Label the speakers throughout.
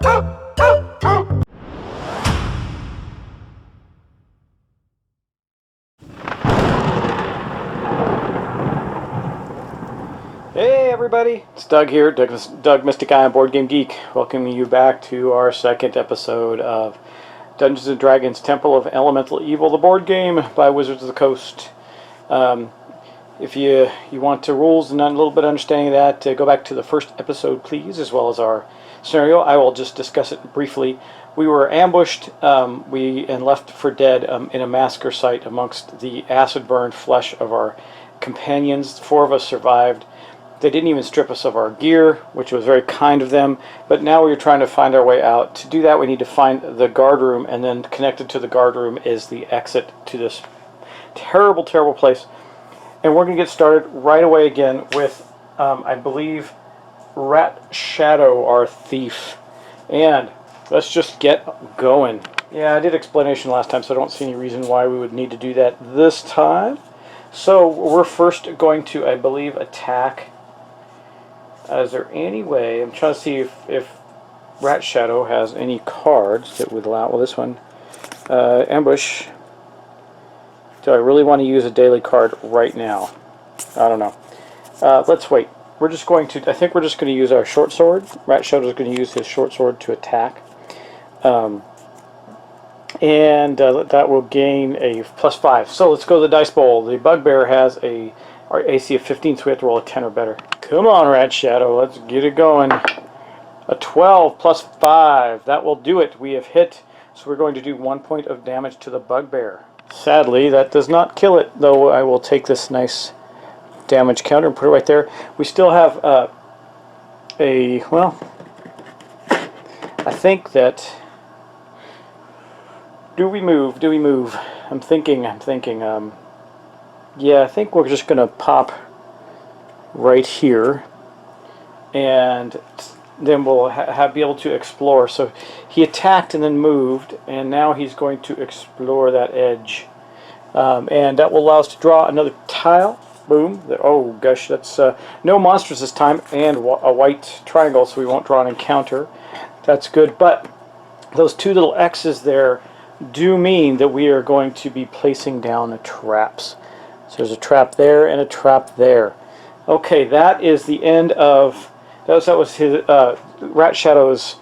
Speaker 1: Hey everybody, it's Doug here, Doug Mystic Eye and Board Game Geek, welcoming you back to our second episode of Dungeons & Dragons Temple of Elemental Evil, the board game by Wizards of the Coast. If you want the rules and a little bit of understanding of that, go back to the first episode please, as well as our scenario. I will just discuss it briefly. We were ambushed and left for dead in a massacre site amongst the acid-burned flesh of our companions. 4 of us survived. They didn't even strip us of our gear, which was very kind of them, but now we're trying to find our way out. To do that, we need to find the guard room, and then connected to the guard room is the exit to this terrible, terrible place. And we're going to get started right away again with, I believe, Rat Shadow, our thief. And let's just get going. Yeah, I did explanation last time, so I don't see any reason why we would need to do that this time. So we're first going to, I believe, attack. Is there any way, I'm trying to see if Rat Shadow has any cards that would allow, well, this one, ambush. Do I really want to use a daily card right now? I don't know. Let's wait. We're just going to, I think we're just going to use our short sword. Rat Shadow is going to use his short sword to attack. That will gain a +5. So let's go to the dice bowl. The Bugbear has our AC of 15, so we have to roll a 10 or better. Come on, Rat Shadow, let's get it going. A 12 plus 5, that will do it. We have hit, so we're going to do 1 point of damage to the Bugbear. Sadly, that does not kill it, though I will take this nice damage counter and put it right there. We still have well, I think that, do we move? I'm thinking, yeah, I think we're just going to pop right here, and then we'll be able to explore. So he attacked and then moved, and now he's going to explore that edge. And that will allow us to draw another tile. Boom. Oh gosh, that's no monsters this time, and a white triangle, so we won't draw an encounter. That's good, but those 2 little X's there do mean that we are going to be placing down the traps. So there's a trap there and a trap there. Okay, that is the end of, that was his Rat Shadow's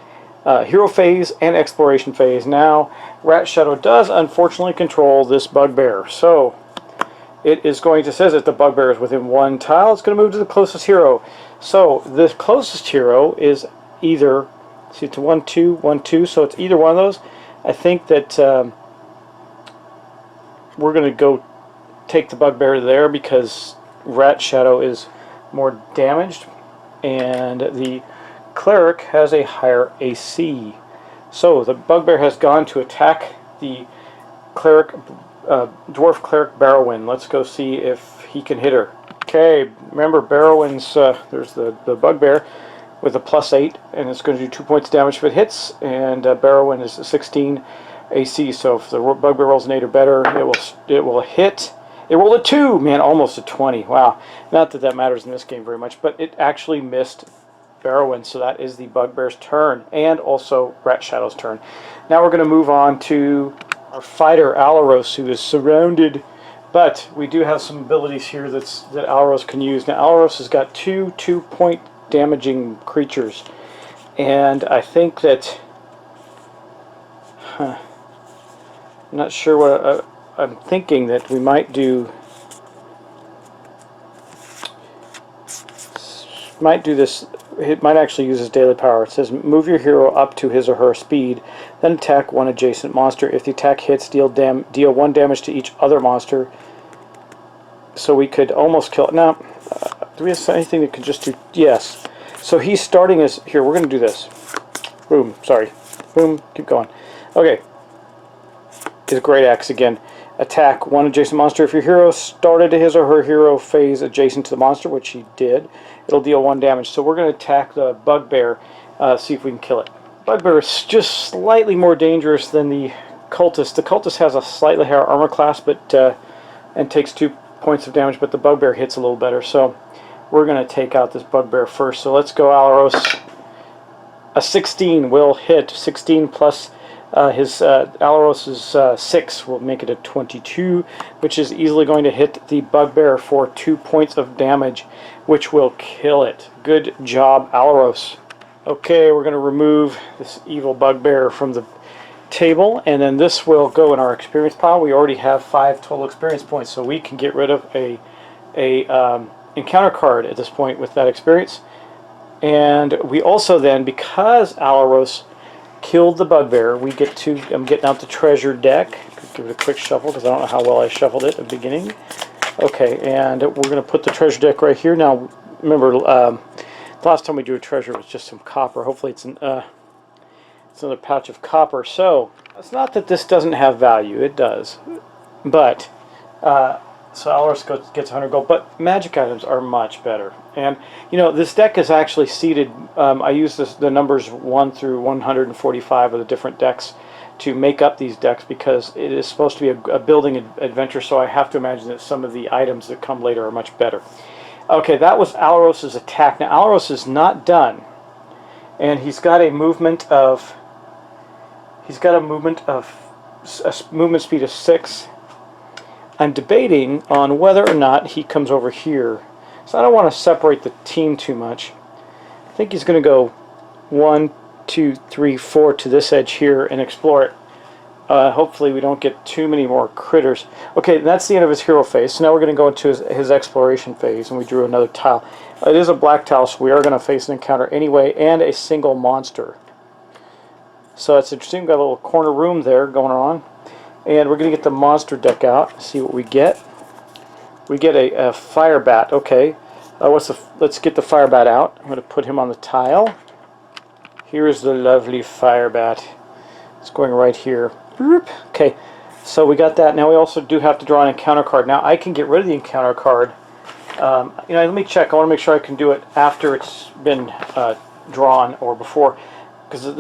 Speaker 1: hero phase and exploration phase. Now Rat Shadow does unfortunately control this Bugbear, so it is going to, says that the Bugbear is within 1 tile. It's going to move to the closest hero. So the closest hero is either, see, it's 1 2 1 2, so it's either one of those. I think that we're going to go take the Bugbear there because Rat Shadow is more damaged, and the Cleric has a higher AC. So the Bugbear has gone to attack the Cleric, Dwarf Cleric Barwin. Let's go see if he can hit her. Okay, remember Barwin's, there's the Bugbear with a +8, and it's going to do 2 points of damage if it hits, and Barwin is 16 AC, so if the Bugbear rolls an 8 or better, it will hit. It rolled a 2! Man, almost a 20. Wow. Not that that matters in this game very much, but it actually missed Barwin, so that is the Bugbear's turn, and also Rat Shadow's turn. Now we're going to move on to our fighter, Allos, who is surrounded, but we do have some abilities here that Allos can use. Now, Allos has got 2 2-point damaging creatures, and I think that... I'm not sure what... I'm thinking that we might do this. It might actually use his daily power. It says move your hero up to his or her speed, then attack one adjacent monster. If the attack hits, deal 1 damage to each other monster. So we could almost kill it. Now, do we have anything that could just do? Yes. So he's starting as, here, we're going to do this. Boom, sorry. Boom, keep going. Okay. His great axe again. Attack 1 adjacent monster. If your hero started his or her hero phase adjacent to the monster, which he did, it'll deal 1 damage. So we're going to attack the Bugbear, see if we can kill it. Bugbear is just slightly more dangerous than the Cultist. The Cultist has a slightly higher armor class, but and takes 2 points of damage, but the Bugbear hits a little better. So we're going to take out this Bugbear first. So let's go, Alros. A 16 will hit. 16 plus his Allos' 6 will make it a 22, which is easily going to hit the bugbear for 2 points of damage, which will kill it. Good job, Allos. Okay, we're going to remove this evil bugbear from the table, and then this will go in our experience pile. We already have 5 total experience points, so we can get rid of a encounter card at this point with that experience. And we also then, because Allos killed the bugbear, we get to, I'm getting out the treasure deck. Give it a quick shuffle because I don't know how well I shuffled it at the beginning. Okay, and we're going to put the treasure deck right here. Now, remember, the last time we drew a treasure was just some copper. Hopefully it's another pouch of copper. So, it's not that this doesn't have value. It does. But, so Allos gets 100 gold, but magic items are much better. And, you know, this deck is actually seeded. I use the numbers 1 through 145 of the different decks to make up these decks because it is supposed to be a building adventure, so I have to imagine that some of the items that come later are much better. Okay, that was Alros' attack. Now, Alros is not done. And he's got a movement of... a movement speed of 6. I'm debating on whether or not he comes over here. So I don't want to separate the team too much. I think he's going to go 1, 2, 3, 4 to this edge here and explore it. Hopefully we don't get too many more critters. Okay, that's the end of his hero phase. So now we're going to go into his exploration phase, and we drew another tile. It is a black tile, so we are going to face an encounter anyway, and a single monster. So that's interesting. We've got a little corner room there going on. And we're going to get the monster deck out, see what we get. We get a fire bat. Okay, let's get the fire bat out. I'm going to put him on the tile. Here's the lovely fire bat. It's going right here. Okay, so we got that. Now we also do have to draw an encounter card. Now I can get rid of the encounter card. You know, let me check. I want to make sure I can do it after it's been drawn or before, because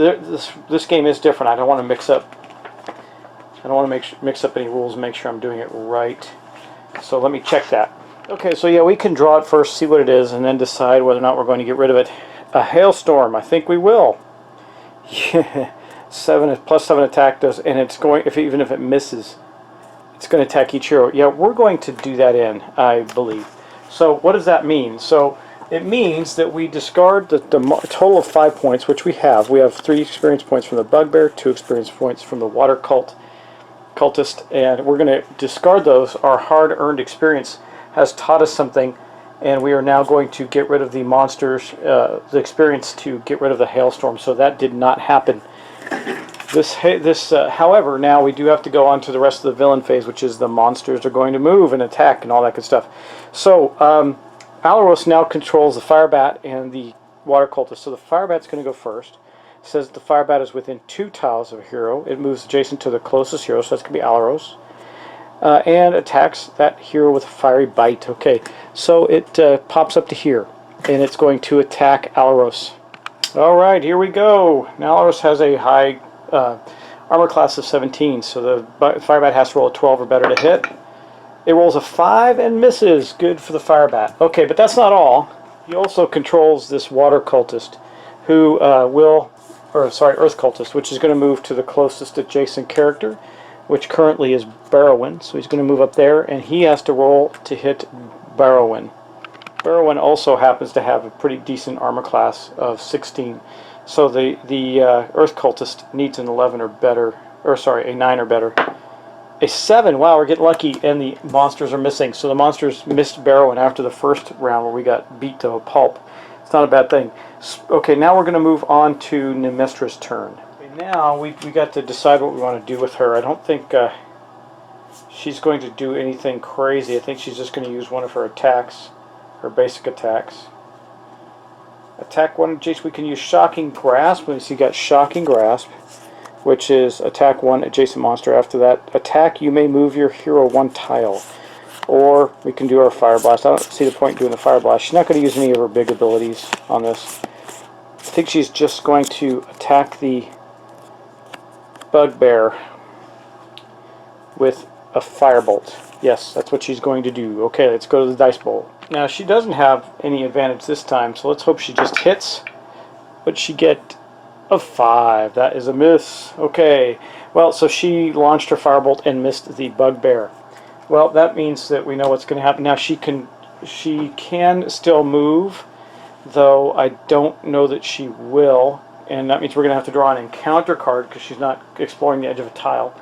Speaker 1: this game is different. I don't want to mix up. I don't want to mix up any rules and make sure I'm doing it right. So let me check that. Okay, so yeah, we can draw it first, see what it is, and then decide whether or not we're going to get rid of it. A hailstorm. I think we will. Yeah, plus 7 attack does, and it's going. Even if it misses, it's going to attack each hero. Yeah, we're going to do that in, I believe. So what does that mean? So it means that we discard the total of 5 points, which we have. We have 3 experience points from the bugbear, 2 experience points from the water cultist, and we're going to discard those. Our hard-earned experience has taught us something, and we are now going to get rid of the monsters, the experience to get rid of the hailstorm. So that did not happen. However, now we do have to go on to the rest of the villain phase, which is the monsters are going to move and attack and all that good stuff. So Alros now controls the fire bat and the water cultist. So the fire bat's going to go first. It says the fire bat is within 2 tiles of a hero. It moves adjacent to the closest hero, so that's going to be Alros. And attacks that hero with a fiery bite. Okay, so it pops up to here, and it's going to attack Alros. Alright, here we go. Now Alros has a high armor class of 17, so the fire bat has to roll a 12 or better to hit. It rolls a 5 and misses. Good for the fire bat. Okay, but that's not all. He also controls this water cultist, who Earth cultist, which is going to move to the closest adjacent character, which currently is Barwin. So he's going to move up there, and he has to roll to hit Barwin. Barwin also happens to have a pretty decent armor class of 16. So the Earth cultist needs an 11 or better, or sorry, a 9 or better. A 7, wow, we're getting lucky, and the monsters are missing. So the monsters missed Barwin after the first round where we got beat to a pulp. It's not a bad thing. Okay, now we're going to move on to Nestra's turn. Okay, now we got to decide what we want to do with her. I don't think she's going to do anything crazy. I think she's just going to use one of her attacks, her basic attacks. Attack one, Jace, we can use Shocking Grasp. So you got Shocking Grasp, which is attack one adjacent monster. After that attack, you may move your hero 1 tile. Or we can do our Fire Blast. I don't see the point in doing the Fire Blast. She's not going to use any of her big abilities on this. I think she's just going to attack the bugbear with a Firebolt. Yes, that's what she's going to do. Okay, let's go to the dice bowl. Now, she doesn't have any advantage this time, so let's hope she just hits. What'd she get? of 5. That is a miss. Okay. Well, so she launched her firebolt and missed the bugbear. Well, that means that we know what's going to happen. Now she can still move, though I don't know that she will, and that means we're going to have to draw an encounter card because she's not exploring the edge of a tile.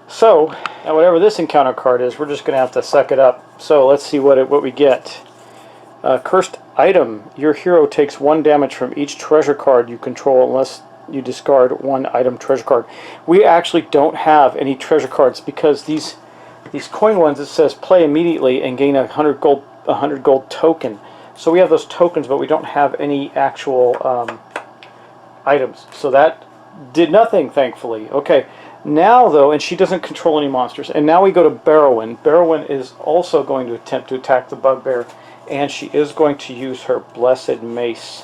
Speaker 1: So, whatever this encounter card is, we're just going to have to suck it up. So let's see what we get. Cursed item. Your hero takes 1 damage from each treasure card you control unless you discard 1 item treasure card. We actually don't have any treasure cards because these coin ones, it says play immediately and gain a 100 gold token. So we have those tokens, but we don't have any actual items. So that did nothing, thankfully. Okay, now though, and she doesn't control any monsters. And now we go to Barwin. Barwin is also going to attempt to attack the bugbear, and she is going to use her Blessed Mace.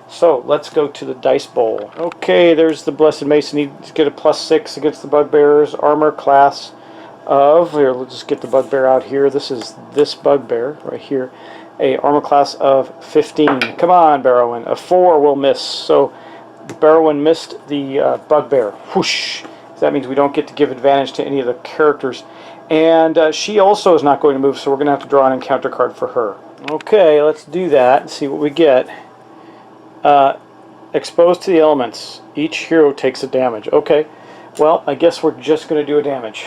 Speaker 1: So let's go to the dice bowl. Okay, there's the Blessed Mace. I need to get a +6 against the bugbear's armor class of, here, let's just get the bugbear out here. This is this bugbear right here. A armor class of 15. Come on, Barwin. A 4 will miss. So Barwin missed the bugbear. Whoosh. That means we don't get to give advantage to any of the characters. And she also is not going to move, so we're going to have to draw an encounter card for her. Okay, let's do that and see what we get. Exposed to the elements. Each hero takes a damage. Okay, well, I guess we're just going to do a damage.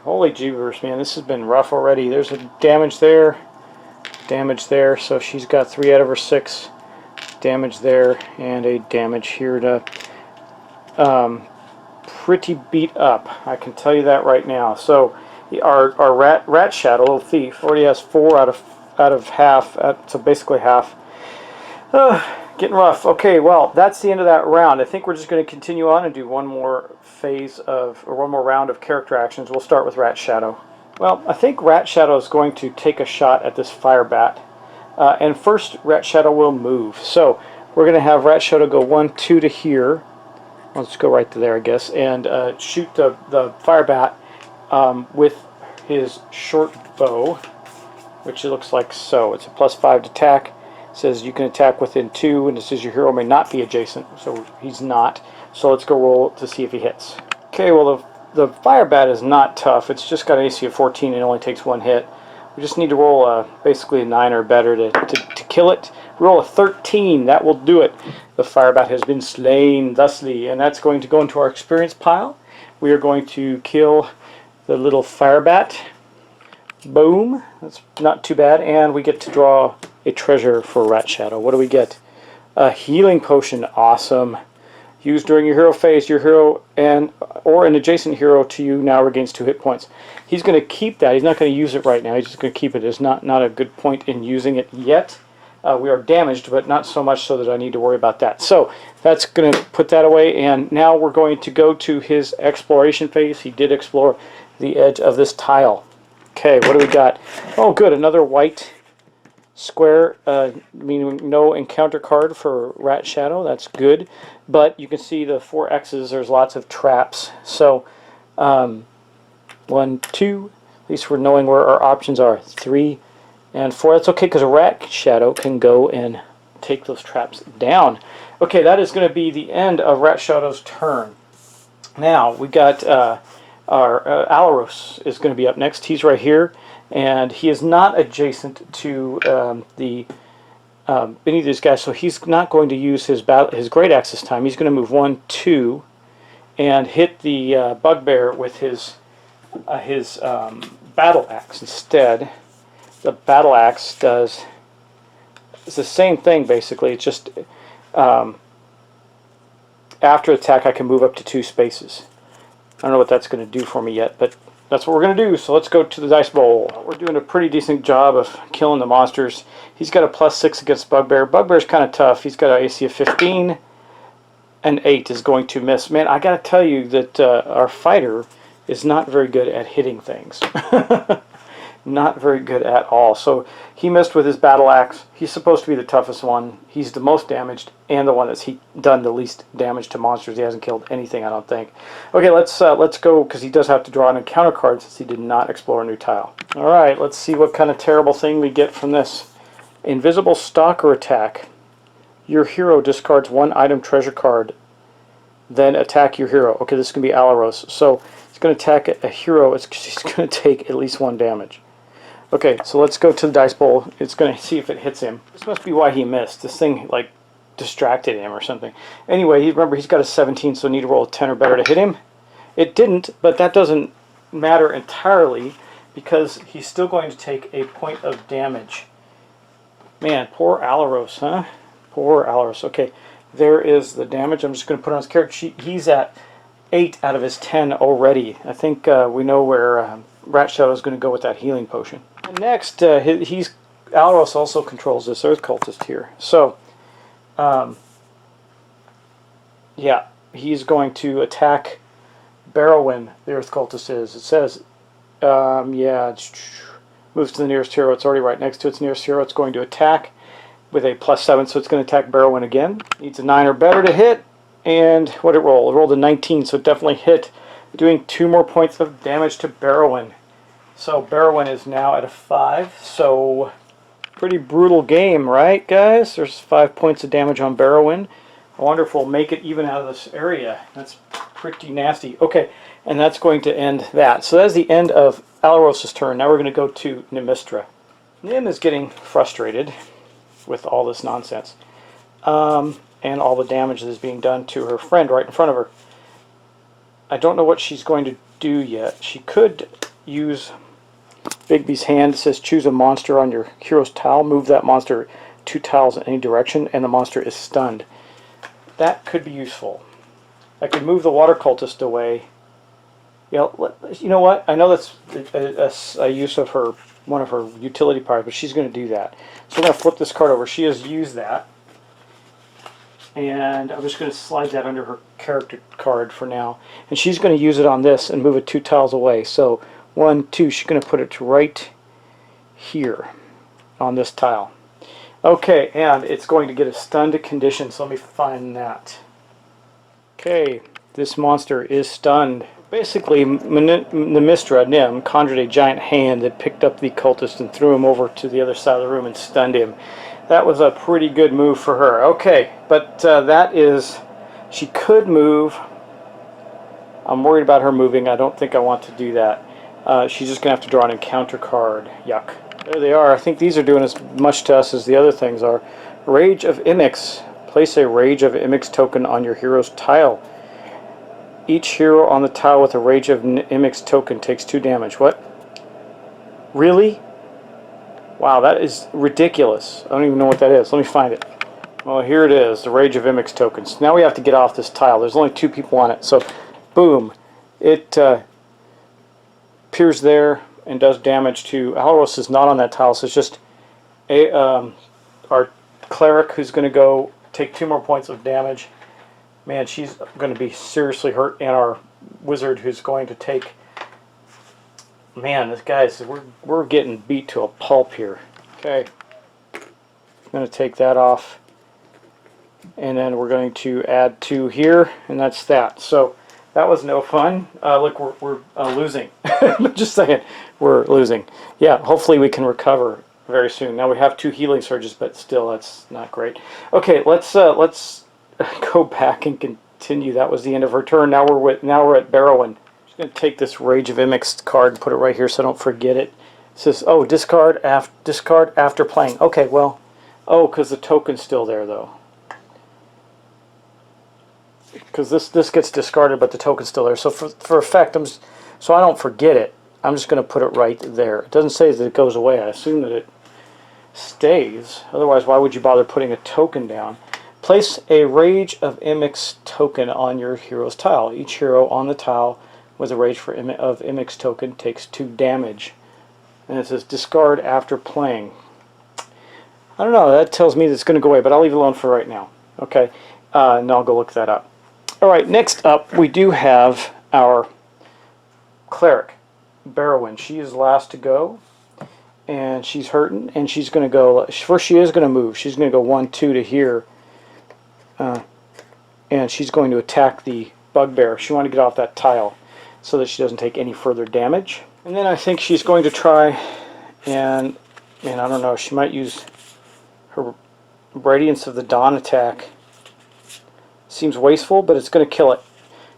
Speaker 1: Holy jeebers, man, this has been rough already. There's a damage there, so she's got 3 out of her 6. Damage there, and a damage here to pretty beat up. I can tell you that right now. So our rat shadow, little thief, already has 4 out of half, so basically half. Getting rough. Okay, well, that's the end of that round. I think we're just going to continue on and do one more round of character actions. We'll start with Rat Shadow. Well, I think Rat Shadow is going to take a shot at this fire bat. And first, Rat Shadow will move. So we're going to have Rat Shadow go 1, 2 to here. Let's go right to there, I guess, and shoot the fire bat with his short bow, which it looks like so. It's a +5 to attack. It says you can attack within 2, and it says your hero may not be adjacent, so he's not. So let's go roll to see if he hits. Okay, well the fire bat is not tough. It's just got an AC of 14 and it only takes 1 hit. We just need to roll basically a 9 or better to kill it. Roll a 13, that will do it. The fire bat has been slain thusly, and that's going to go into our experience pile. We are going to kill the little fire bat. Boom, that's not too bad, and we get to draw a treasure for Rat Shadow. What do we get? A healing potion, awesome. Used during your hero phase, your hero or an adjacent hero to you now regains 2 hit points. He's going to keep that. He's not going to use it right now. He's just going to keep it. There's not a good point in using it yet. We are damaged, but not so much so that I need to worry about that. So that's going to put that away, and now we're going to go to his exploration phase. He did explore the edge of this tile. Okay, what do we got? Oh, good, another white square, meaning no encounter card for Rat Shadow. That's good, but you can see the 4 X's. There's lots of traps. So 1, 2. At least we're knowing where our options are. 3 and 4. That's okay because a Rat Shadow can go and take those traps down. Okay, that is going to be the end of Rat Shadow's turn. Now we got our Allos is going to be up next. He's right here, and he is not adjacent to any of these guys, so he's not going to use his great axe this time. He's going to move 1, 2, and hit the bugbear with his battle axe instead. The battle axe it's the same thing basically. It's just after attack I can move up to 2 spaces. I don't know what that's going to do for me yet, but that's what we're going to do. So let's go to the dice bowl. We're doing a pretty decent job of killing the monsters. He's got a +6 against Bugbear. Bugbear's kind of tough. He's got an AC of 15. An 8 is going to miss. Man, I got to tell you that our fighter is not very good at hitting things. Not very good at all. So he missed with his battle axe. He's supposed to be the toughest one. He's the most damaged and the one that's done the least damage to monsters. He hasn't killed anything, I don't think. Okay, let's go, because he does have to draw an encounter card since he did not explore a new tile. All right, let's see what kind of terrible thing we get from this. Invisible Stalker attack. your hero discards one item treasure card, then attack your hero. Okay, this is going to be Allos. So it's going to attack a hero. She's going to take at least 1 damage. Okay, so let's go to the dice bowl. It's going to see if it hits him. This must be why he missed. This thing, like, distracted him or something. Anyway, remember, he's got a 17, so need to roll a 10 or better to hit him. It didn't, but that doesn't matter entirely because he's still going to take a point of damage. Man, poor Allos, huh? Poor Allos. Okay, there is the damage. I'm just going to put on his character sheet. He's at 8 out of his 10 already. I think we know where Rat Shadow is going to go with that healing potion. And next, Allos also controls this Earth Cultist here. So, yeah, he's going to attack Barwin, the Earth Cultist is. It says, yeah, moves to the nearest hero. It's already right next to its nearest hero. It's going to attack with a +7, so it's going to attack Barwin again. Needs a 9 or better to hit, and what did it roll? It rolled a 19, so it definitely hit, doing 2 more points of damage to Barwin. So Barwin is now at a 5, so pretty brutal game, right, guys? There's 5 points of damage on Barwin. I wonder if we'll make it even out of this area. That's pretty nasty. Okay, and that's going to end that. So that's the end of Alros' turn. Now we're going to go to Nestra. Nim is getting frustrated with all this nonsense and all the damage that is being done to her friend right in front of her. I don't know what she's going to do yet. She could use Bigby's hand. It says choose a monster on your hero's tile. Move that monster 2 tiles in any direction, and the monster is stunned. That could be useful. I could move the water cultist away. You know what? I know that's a use of one of her utility powers, but she's going to do that. So I'm going to flip this card over. She has used that. And I'm just going to slide that under her character card for now. And she's going to use it on this and move it 2 tiles away. So 1, 2, she's going to put it right here on this tile. Okay, and it's going to get a stunned condition, so let me find that. Okay, this monster is stunned. Basically, Nim conjured a giant hand that picked up the cultist and threw him over to the other side of the room and stunned him. That was a pretty good move for her. Okay, but that is... She could move. I'm worried about her moving. I don't think I want to do that. She's just going to have to draw an encounter card. Yuck. There they are. I think these are doing as much to us as the other things are. Rage of Imix. Place a Rage of Imix token on your hero's tile. Each hero on the tile with a Rage of Imix token takes 2 damage. What? Really? Wow, that is ridiculous. I don't even know what that is. Let me find it. Well, here it is, the Rage of Imix tokens. Now we have to get off this tile. There's only 2 people on it. So, boom. It appears there and does damage to... Alros is not on that tile, so it's just our Cleric who's going to go take 2 more points of damage. Man, she's going to be seriously hurt, and our Wizard who's going to take... Man, this guys, we're getting beat to a pulp here. Okay, I'm going to take that off, and then we're going to add 2 here, and that's that. So that was no fun. Look, we're losing. Just saying, we're losing. Yeah, hopefully we can recover very soon. Now we have 2 healing surges, but still, that's not great. Okay, let's go back and continue. That was the end of her turn. Now we're at Barwin. I'm going to take this Rage of Imix card and put it right here so I don't forget it. It says, oh, discard after playing. Okay, well, oh, because the token's still there, though. Because this gets discarded, but the token's still there. So for effect, so I don't forget it, I'm just going to put it right there. It doesn't say that it goes away. I assume that it stays. Otherwise, why would you bother putting a token down? Place a Rage of Imix token on your hero's tile. Each hero on the tile with a Rage of Imix token takes 2 damage. And it says discard after playing. I don't know, that tells me that it's going to go away, but I'll leave it alone for right now. Okay, and I'll go look that up. Alright, next up we do have our Cleric, Barwin. She is last to go, and she's hurting, and she's going to go, first she is going to move. She's going to go 1, 2 to here, and she's going to attack the bugbear. She wants to get off that tile so that she doesn't take any further damage. And then I think she's going to try and I don't know, she might use her Radiance of the Dawn attack. Seems wasteful, but it's going to kill it.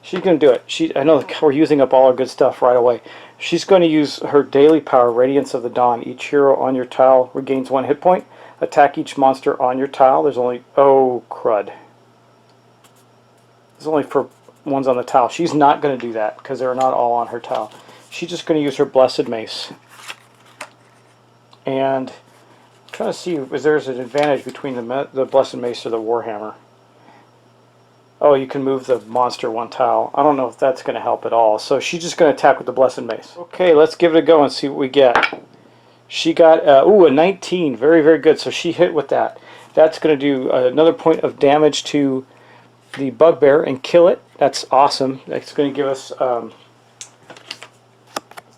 Speaker 1: She's going to do it. I know we're using up all our good stuff right away. She's going to use her daily power, Radiance of the Dawn. Each hero on your tile regains 1 hit point. Attack each monster on your tile. There's only... Oh, crud. There's only for ones on the tile. She's not going to do that because they're not all on her tile. She's just going to use her Blessed Mace. And I'm trying to see if there's an advantage between the Blessed Mace or the Warhammer. Oh, you can move the monster 1 tile. I don't know if that's going to help at all. So she's just going to attack with the Blessed Mace. Okay, let's give it a go and see what we get. She got, a 19. Very, very good. So she hit with that. That's going to do another point of damage to the Bugbear and kill it. That's awesome. That's going to give us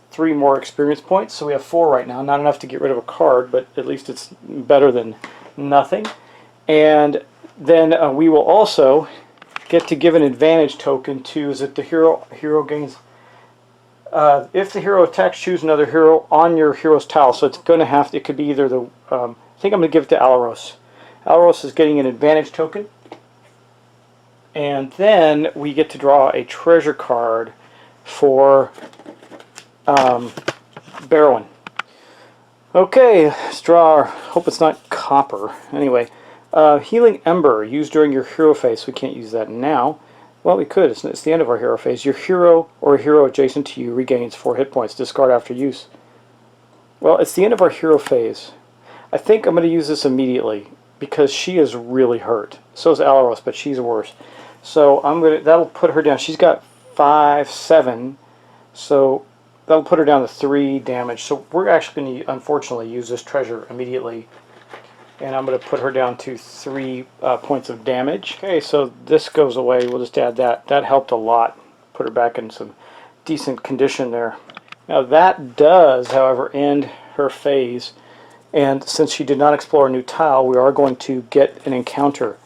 Speaker 1: 3 more experience points. So we have 4 right now. Not enough to get rid of a card, but at least it's better than nothing. And then we will also get to give an advantage token to, is it the hero gains, if the hero attacks, choose another hero on your hero's tile. So it's going to have to, it could be either the, I think I'm going to give it to Allos. Allos is getting an advantage token. And then we get to draw a treasure card for Barwin. Okay, let's draw our, hope it's not copper. Anyway. Healing Ember, used during your hero phase. We can't use that now. Well, we could. It's the end of our hero phase. Your hero or a hero adjacent to you regains 4 hit points. Discard after use. Well, it's the end of our hero phase. I think I'm going to use this immediately because she is really hurt. So is Alros, but she's worse. So that'll put her down. She's got 5, 7. So that'll put her down to 3 damage. So we're actually going to, unfortunately, use this treasure immediately. And I'm going to put her down to 3 points of damage. Okay, so this goes away. We'll just add that. That helped a lot. Put her back in some decent condition there. Now that does, however, end her phase. And since she did not explore a new tile, we are going to get an encounter.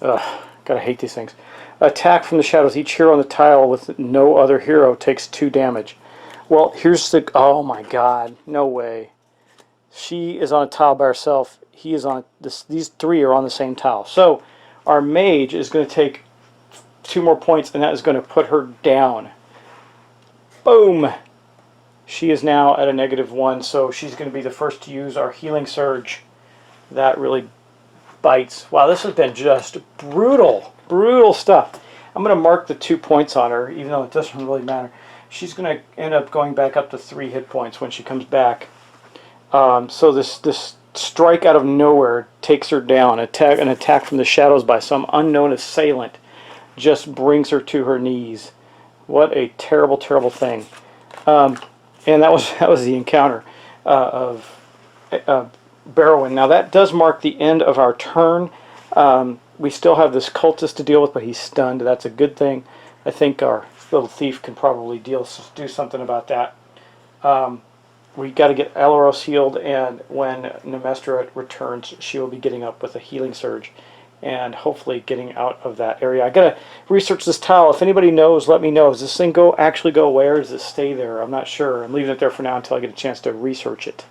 Speaker 1: Ugh, gotta hate these things. Attack from the shadows. Each hero on the tile with no other hero takes 2 damage. Well, here's the... Oh my god, no way. She is on a tile by herself. He is on this. These 3 are on the same tile. So our mage is going to take 2 more points, and that is going to put her down. Boom! She is now at a -1, so she's going to be the first to use our Healing Surge. That really bites. Wow, this has been just brutal, brutal stuff. I'm going to mark the 2 points on her, even though it doesn't really matter. She's going to end up going back up to 3 hit points when she comes back. So this strike out of nowhere takes her down. An attack from the shadows by some unknown assailant just brings her to her knees. What a terrible, terrible thing. And that was the encounter of Barwin. Now that does mark the end of our turn. We still have this cultist to deal with, but he's stunned. That's a good thing. I think our little thief can probably do something about that. We got to get Alros healed, and when Nestra returns, she will be getting up with a Healing Surge and hopefully getting out of that area. I got to research this tile. If anybody knows, let me know. Does this thing actually go away, or does it stay there? I'm not sure. I'm leaving it there for now until I get a chance to research it.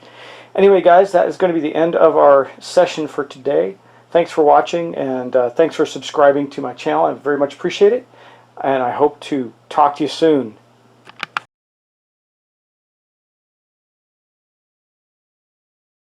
Speaker 1: Anyway, guys, that is going to be the end of our session for today. Thanks for watching, and thanks for subscribing to my channel. I very much appreciate it, and I hope to talk to you soon.